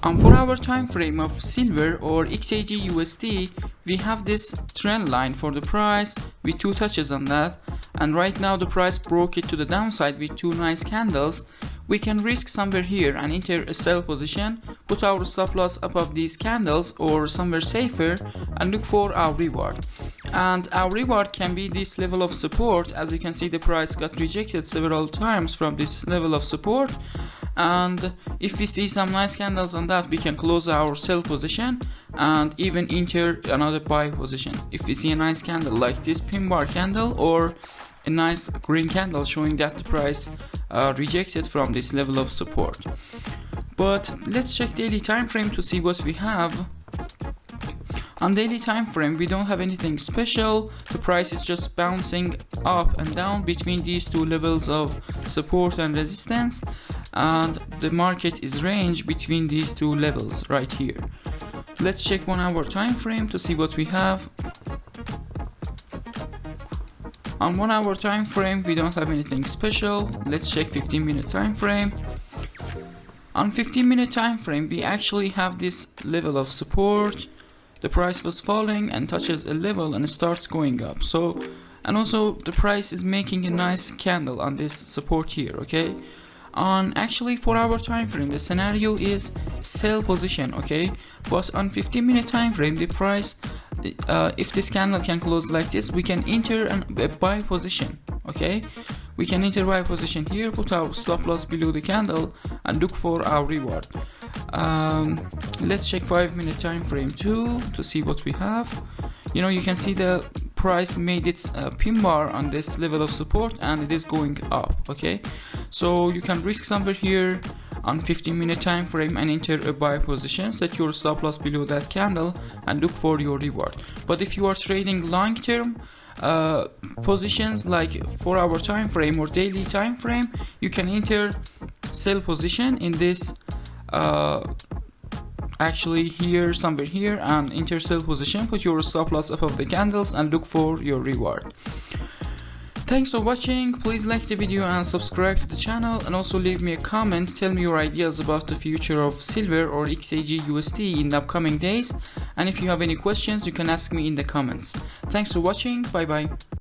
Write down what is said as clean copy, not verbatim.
For our time frame of silver or XAGUSD, we have this trend line for the price with two touches on that, and right now the price broke it to the downside with two nice candles. We can risk somewhere here and enter a sell position, put our stop loss above these candles or somewhere safer and look for our reward. And our reward can be this level of support. As you can see, the price got rejected several times from this level of support, and if we see some nice candles on that, we can close our sell position and even enter another buy position. If we see a nice candle like this pin bar candle or a nice green candle showing that the price rejected from this level of support. But let's check daily time frame to see what we have. On daily time frame, we don't have anything special. The price is just bouncing up and down between these two levels of support and resistance, and the market is range between these two levels right here. Let's check 1 hour time frame to see what we have. On 1 hour time frame, we don't have anything special. Let's check 15-minute time frame. On 15-minute time frame, we actually have this level of support. The price was falling and touches a level and starts going up. And also the price is making a nice candle on this support here, okay? On actually 4 hour time frame, the scenario is sell position, okay? But on 15-minute time frame, the price, if this candle can close like this, we can enter a buy position, okay? We can enter buy position here, put our stop loss below the candle and look for our reward. Let's check 5-minute time frame too to see what we have. You can see the price made its pin bar on this level of support and it is going up, okay? So you can risk somewhere here on 15-minute time frame and enter a buy position, set your stop loss below that candle and look for your reward. But if you are trading long term positions like 4 hour time frame or daily time frame, you can enter sell position in this actually here, somewhere here, and enter sell position, put your stop loss above the candles and look for your reward. Thanks for watching. Please like the video and subscribe to the channel, and also leave me a comment, tell me your ideas about the future of silver or XAGUSD in the upcoming days, and if you have any questions you can ask me in the comments. Thanks for watching. Bye bye.